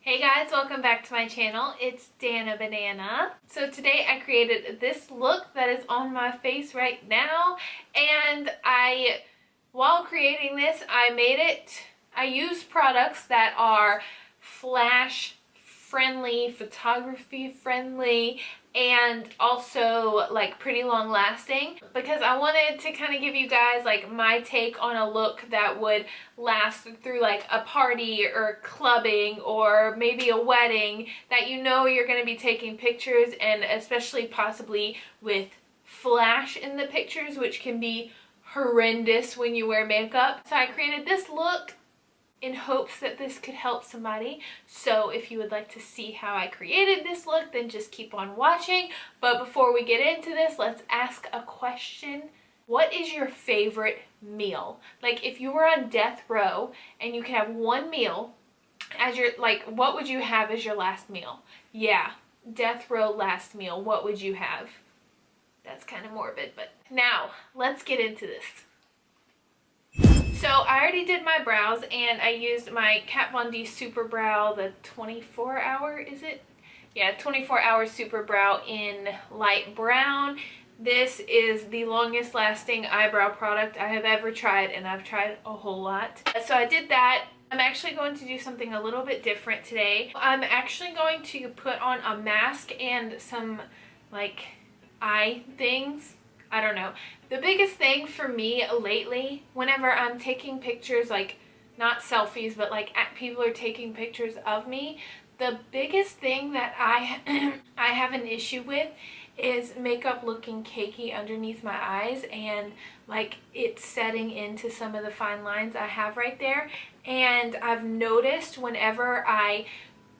Hey guys, welcome back to my channel. It's danahbanana. So today I created this look that is on my face right now, and while creating this, I used products that are flash friendly, photography friendly, and also like pretty long lasting, because I wanted to kind of give you guys like my take on a look that would last through like a party or clubbing or maybe a wedding that you know you're going to be taking pictures, and especially possibly with flash in the pictures, which can be horrendous when you wear makeup. So I created this look in hopes that this could help somebody. So if you would like to see how I created this look, then just keep on watching. But before we get into this, let's ask a question. What is your favorite meal? Like, if you were on death row and you could have one meal as your, like, what would you have as your last meal? Yeah, death row last meal, what would you have? That's kind of morbid, but now let's get into this. So I already did my brows, and I used my Kat Von D Super Brow, the 24 hour, is it? Yeah, 24 hour Super Brow in light brown. This is the longest lasting eyebrow product I have ever tried, and I've tried a whole lot. So I did that. I'm actually going to do something a little bit different today. I'm actually going to put on a mask and some like eye things. I don't know. The biggest thing for me lately, whenever I'm taking pictures, like not selfies, but like people are taking pictures of me, the biggest thing that I have an issue with is makeup looking cakey underneath my eyes, and like it's setting into some of the fine lines I have right there. And I've noticed whenever I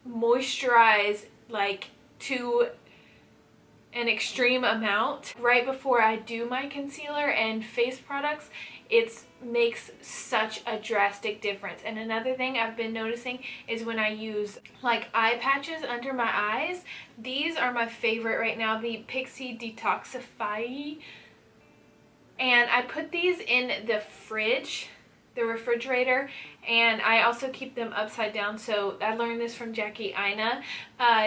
moisturize like to an extreme amount right before I do my concealer and face products, it makes such a drastic difference. And another thing I've been noticing is when I use like eye patches under my eyes. These are my favorite right now, the Pixi DetoxifEYE, and I put these in the fridge, the refrigerator, and I also keep them upside down. So I learned this from Jackie Aina.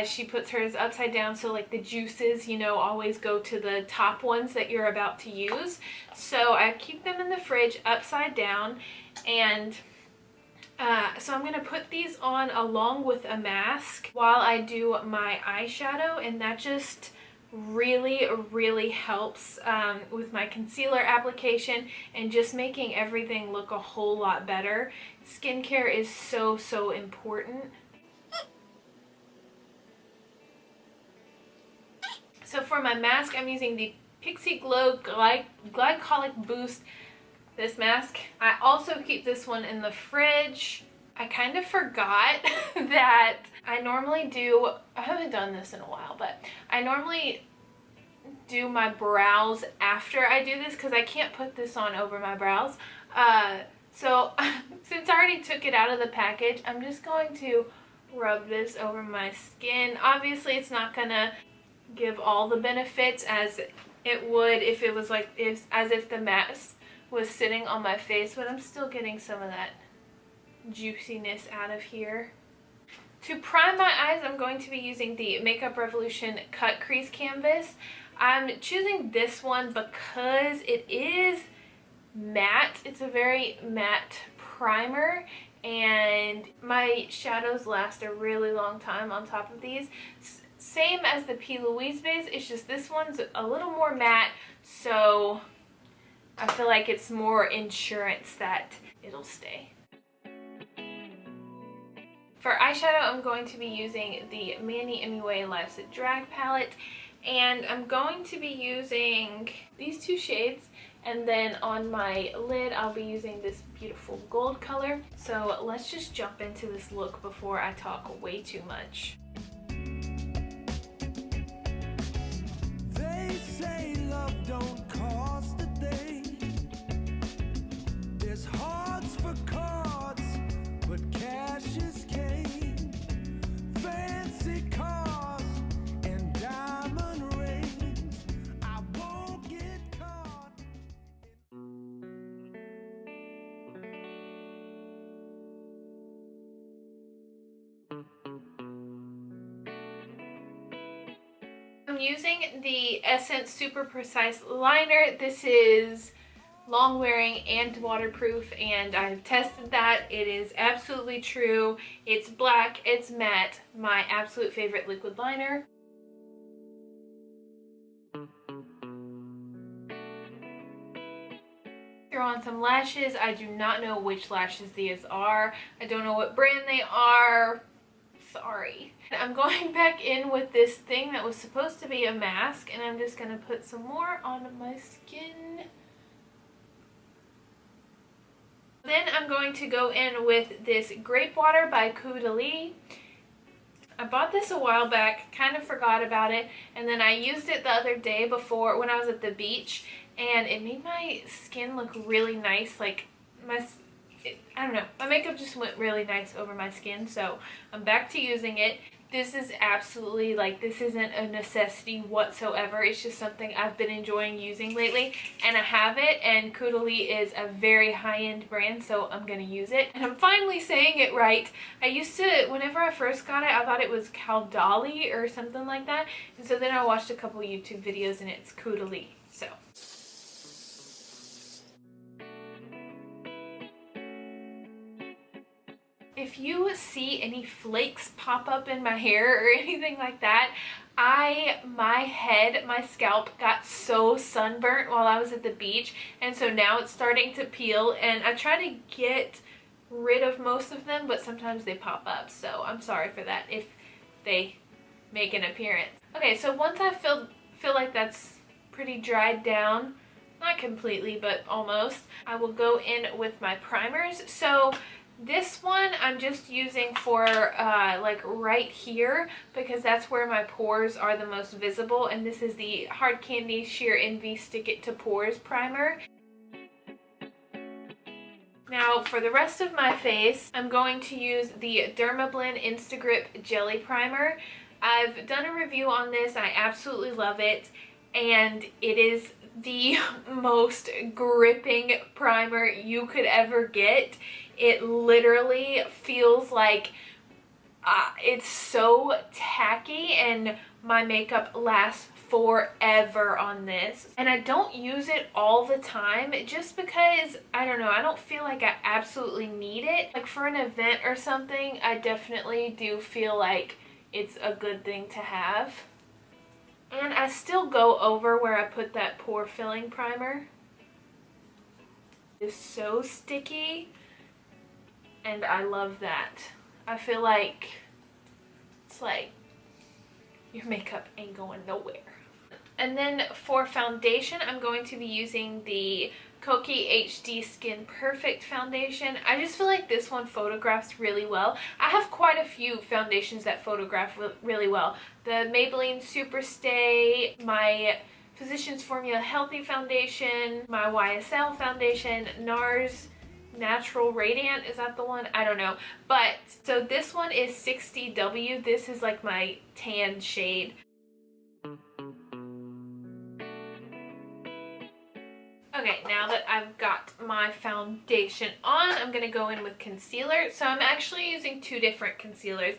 She puts hers upside down so like the juices, you know, always go to the top ones that you're about to use. So I keep them in the fridge upside down, and so I'm gonna put these on along with a mask while I do my eyeshadow, and that just really helps with my concealer application and just making everything look a whole lot better. Skincare is so important. So for my mask, I'm using the Pixi Glow Glycolic Boost, this mask. I also keep this one in the fridge. I kind of forgot that I normally do, I haven't done this in a while, but I normally do my brows after I do this because I can't put this on over my brows. So since I already took it out of the package, I'm just going to rub this over my skin. Obviously it's not gonna give all the benefits as it would if it was like as if the mask was sitting on my face, but I'm still getting some of that juiciness out of here. To prime my eyes, I'm going to be using the Makeup Revolution Cut Crease Canvas. I'm choosing this one because it is matte. It's a very matte primer, and my shadows last a really long time on top of these. Same as the P. Louise base, it's just this one's a little more matte, so I feel like it's more insurance that it'll stay. For eyeshadow, I'm going to be using the MannyMua Life's a Drag palette, and I'm going to be using these two shades, and then on my lid I'll be using this beautiful gold color. So let's just jump into this look before I talk way too much. They say love don't cost a thing. There's hearts for cards, but cash is king. Fancy cars and diamond rings, I won't get caught. I'm using the Essence Super Precise Liner. This is long wearing and waterproof, and I've tested that. It is absolutely true. It's black, it's matte, my absolute favorite liquid liner. Throw on some lashes. I do not know which lashes these are. I don't know what brand they are. Sorry. I'm going back in with this thing that was supposed to be a mask, and I'm just going to put some more on my skin. Then I'm going to go in with this Grape Water by Caudalie. I bought this a while back, kind of forgot about it, and then I used it the other day before when I was at the beach, and it made my skin look really nice. Like I don't know, my makeup just went really nice over my skin, so I'm back to using it. This is absolutely, like, this isn't a necessity whatsoever. It's just something I've been enjoying using lately, and I have it, and Caudalie is a very high-end brand, so I'm gonna use it. And I'm finally saying it right. I used to, whenever I first got it, I thought it was Caudalie or something like that, and so then I watched a couple YouTube videos and it's Caudalie, so. If you see any flakes pop up in my hair or anything like that, my scalp got so sunburnt while I was at the beach, and so now it's starting to peel, and I try to get rid of most of them, but sometimes they pop up, so I'm sorry for that if they make an appearance. Okay, so once I feel like that's pretty dried down, not completely, but almost, I will go in with my primers. So this one I'm just using for like right here, because that's where my pores are the most visible, and this is the Hard Candy Sheer Envy Stick It to Pores primer. Now for the rest of my face, I'm going to use the Dermablend Instagrip Jelly Primer. I've done a review on this. I absolutely love it, and it is the most gripping primer you could ever get. It literally feels like it's so tacky, and my makeup lasts forever on this. And I don't use it all the time just because, I don't know, I don't feel like I absolutely need it. Like for an event or something, I definitely do feel like it's a good thing to have. And I still go over where I put that pore filling primer. It's so sticky, and I love that. I feel like it's like your makeup ain't going nowhere. And then for foundation, I'm going to be using the Kokie HD Skin Perfect foundation. I just feel like this one photographs really well. I have quite a few foundations that photograph really well. The Maybelline Superstay, my Physicians Formula Healthy Foundation, my YSL foundation, NARS Natural Radiant, is that the one? I don't know. But, so this one is 60W. This is like my tan shade. Okay, now that I've got my foundation on, I'm going to go in with concealer. So I'm actually using two different concealers.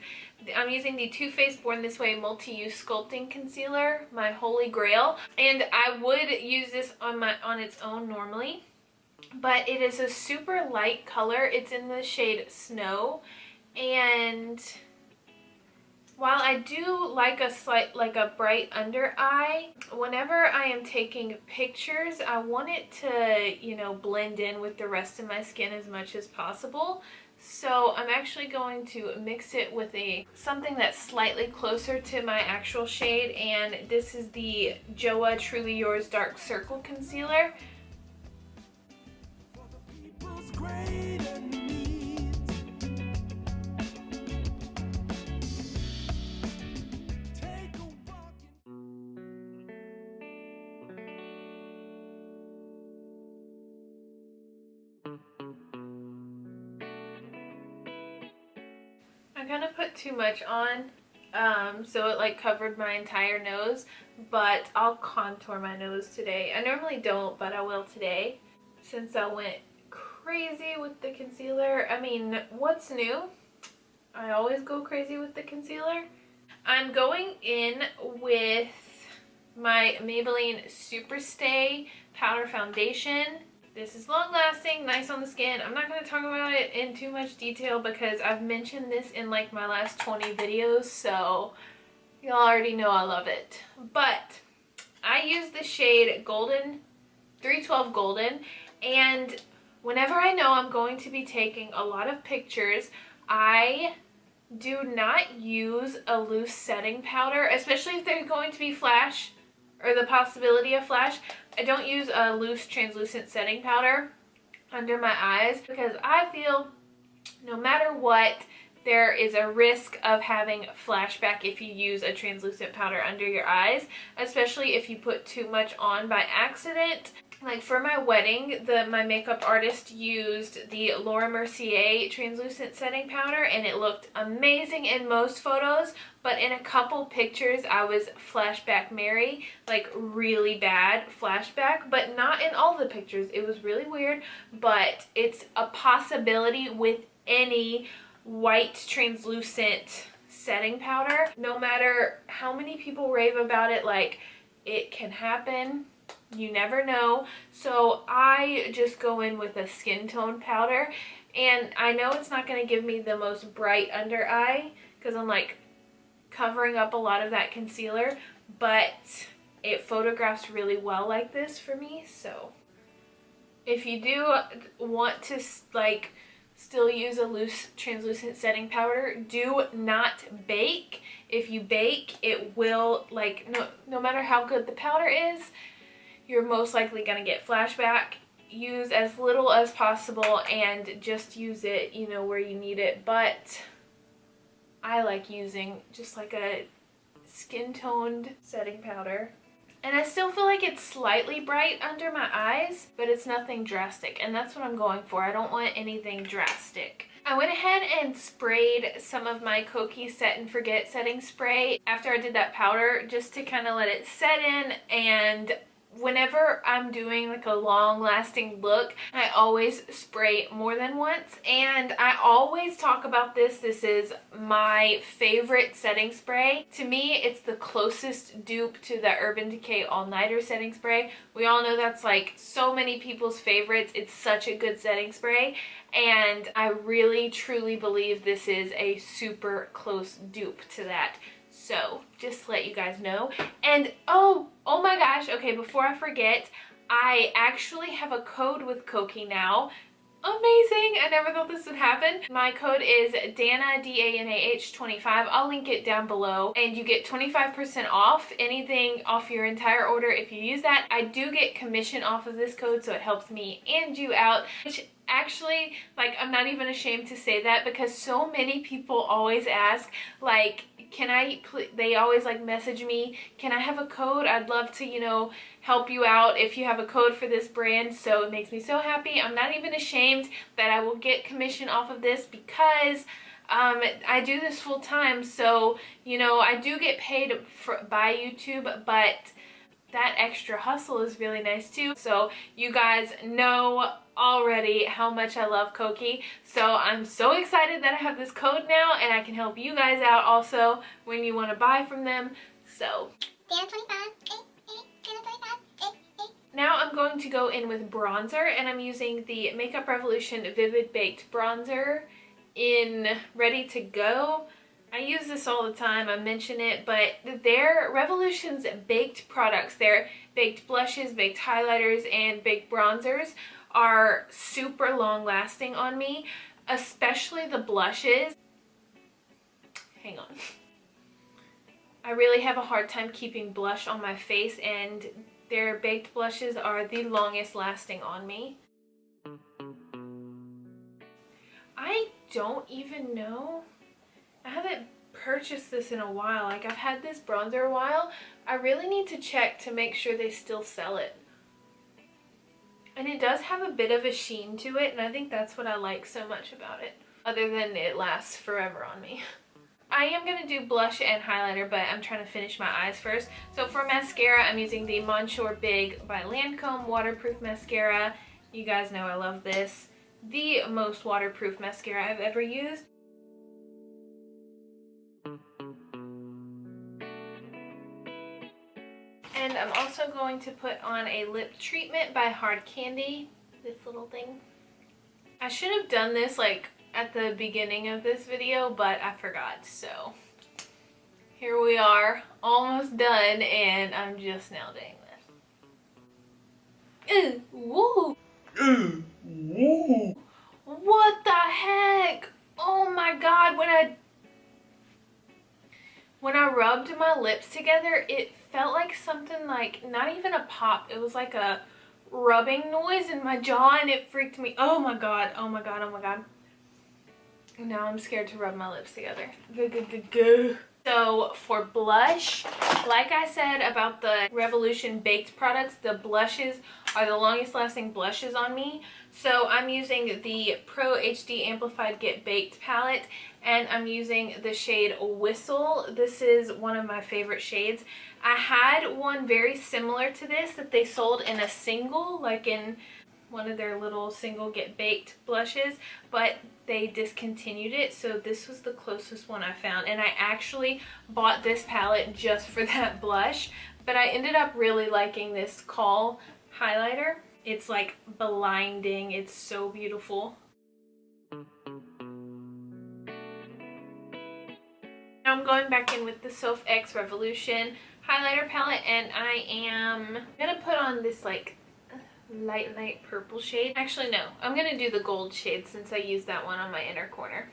I'm using the Too Faced Born This Way Multi-Use Sculpting Concealer, my holy grail. And I would use this on its own normally, but it is a super light color. It's in the shade Snow, and while I do like a bright under eye, whenever I am taking pictures, I want it to, you know, blend in with the rest of my skin as much as possible. So I'm actually going to mix it with something that's slightly closer to my actual shade, and this is the Joah Truly Yours Dark Circle Concealer. I kind of put too much on, so it like covered my entire nose, but I'll contour my nose today. I normally don't, but I will today, since I went crazy with the concealer. I mean, what's new? I always go crazy with the concealer. I'm going in with my Maybelline Superstay Powder Foundation. This is long lasting, nice on the skin. I'm not going to talk about it in too much detail because I've mentioned this in like my last 20 videos, so y'all already know I love it. But I use the shade Golden, 312 Golden, and whenever I know I'm going to be taking a lot of pictures, I do not use a loose setting powder, especially if they're going to be flash or the possibility of flash. I don't use a loose translucent setting powder under my eyes because I feel no matter what, there is a risk of having flashback if you use a translucent powder under your eyes, especially if you put too much on by accident. Like for my wedding, my makeup artist used the Laura Mercier translucent setting powder and it looked amazing in most photos, but in a couple pictures I was flashback Mary, like really bad flashback, but not in all the pictures. It was really weird, but it's a possibility with any white translucent setting powder. No matter how many people rave about it, like it can happen. You never know. So I just go in with a skin tone powder, and I know it's not going to give me the most bright under eye because I'm like covering up a lot of that concealer, but it photographs really well like this for me. So if you do want to like still use a loose translucent setting powder, do not bake. If you bake, it will, like, no matter how good the powder is, you're most likely going to get flashback. Use as little as possible and just use it, you know, where you need it. But I like using just like a skin toned setting powder. And I still feel like it's slightly bright under my eyes, but it's nothing drastic. And that's what I'm going for. I don't want anything drastic. I went ahead and sprayed some of my Kokie Set and Forget setting spray after I did that powder just to kind of let it set in. And whenever I'm doing like a long lasting look, I always spray more than once, and I always talk about this. This is my favorite setting spray. To me, it's the closest dupe to the Urban Decay All Nighter setting spray. We all know that's like so many people's favorites. It's such a good setting spray, and I really truly believe this is a super close dupe to that. So just to let you guys know. And oh my gosh, okay, before I forget, I actually have a code with Kokie now. Amazing! I never thought this would happen. My code is DANAH, DANAH 25. I'll link it down below, and you get 25% off anything off your entire order if you use that. I do get commission off of this code, so it helps me and you out, which actually, like, I'm not even ashamed to say that because so many people always ask, like, they always like message me, can I have a code? I'd love to, you know, help you out if you have a code for this brand. So it makes me so happy. I'm not even ashamed that I will get commission off of this because I do this full time. So, you know, I do get paid by YouTube, but that extra hustle is really nice too. So you guys know already how much I love Kokie, so I'm so excited that I have this code now and I can help you guys out also when you want to buy from them. So now I'm going to go in with bronzer, and I'm using the Makeup Revolution Vivid Baked Bronzer in Ready to Go. I use this all the time, I mention it, but their Revolution's baked products, their baked blushes, baked highlighters, and baked bronzers are super long lasting on me, especially the blushes. Hang on. I really have a hard time keeping blush on my face, and their baked blushes are the longest lasting on me. I don't even know. I haven't purchased this in a while. Like, I've had this bronzer a while. I really need to check to make sure they still sell it. And it does have a bit of a sheen to it, and I think that's what I like so much about it. Other than it lasts forever on me. I am going to do blush and highlighter, but I'm trying to finish my eyes first. So for mascara, I'm using the Monsieur Big by Lancome Waterproof Mascara. You guys know I love this. The most waterproof mascara I've ever used. And I'm also going to put on a lip treatment by Hard Candy. This little thing. I should have done this like at the beginning of this video, but I forgot. So here we are, almost done, and I'm just now doing this. Ew, woo! Woo! What the heck? Oh my god, when I rubbed my lips together, it felt like something like, not even a pop, it was like a rubbing noise in my jaw, and it freaked me. Oh my god, oh my god, oh my god. Now I'm scared to rub my lips together. Go. So for blush, like I said about the Revolution Baked products, the blushes are the longest lasting blushes on me. So I'm using the Pro HD Amplified Get Baked palette, and I'm using the shade Whistle. This is one of my favorite shades. I had one very similar to this that they sold in a single, like in one of their little single Get Baked blushes, but they discontinued it, so this was the closest one I found, and I actually bought this palette just for that blush. But I ended up really liking this Call highlighter. It's like blinding, it's so beautiful. Now I'm going back in with the Soph X Revolution highlighter palette, and I am gonna put on this like light purple shade. Actually no, I'm gonna do the gold shade since I used that one on my inner corner.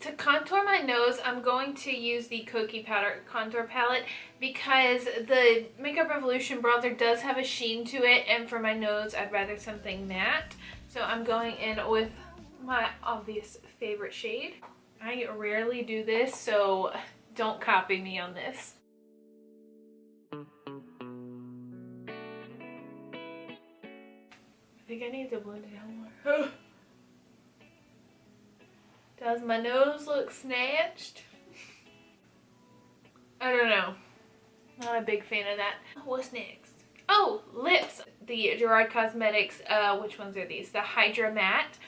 To contour my nose, I'm going to use the Kokie Powder Contour Palette because the Makeup Revolution bronzer does have a sheen to it, and for my nose I'd rather something matte. So I'm going in with my obvious favorite shade. I rarely do this, so don't copy me on this. I think I need to blend it out more. Does my nose look snatched? I don't know. Not a big fan of that. What's next? Oh, lips. The Gerard Cosmetics, which ones are these? The Hydra Matte.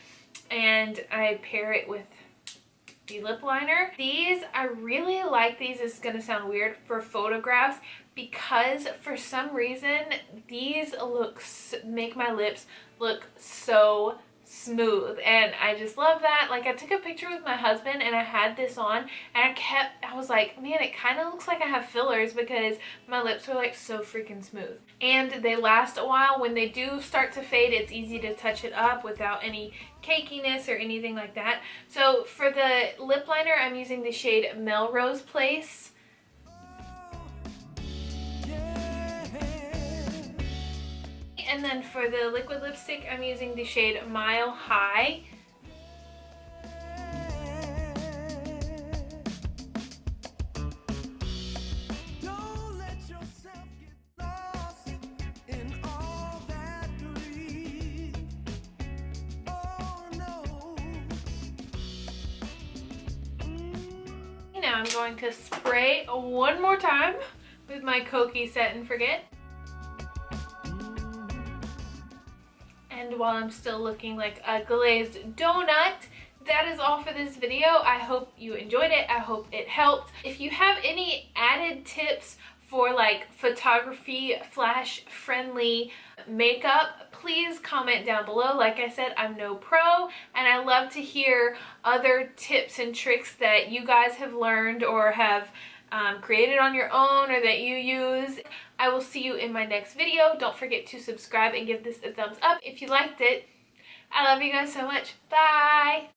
And I pair it with the lip liner. These, I really like these. It's gonna sound weird for photographs because for some reason these make my lips look so smooth, and I just love that. Like, I took a picture with my husband and I had this on, and I was like, man, it kind of looks like I have fillers because my lips are like so freaking smooth, and they last a while. When they do start to fade, it's easy to touch it up without any cakiness or anything like that. So for the lip liner, I'm using the shade Melrose Place. And then for the liquid lipstick, I'm using the shade Mile High. Don't let yourself get lost in all that greed. Oh no. Now I'm going to spray one more time with my Kokie Set and Forget. And while I'm still looking like a glazed donut, that is all for this video. I hope you enjoyed it. I hope it helped. If you have any added tips for like photography, flash friendly makeup, please comment down below. Like I said, I'm no pro, and I love to hear other tips and tricks that you guys have learned or have created on your own or that you use. I will see you in my next video. Don't forget to subscribe and give this a thumbs up if you liked it. I love you guys so much. Bye!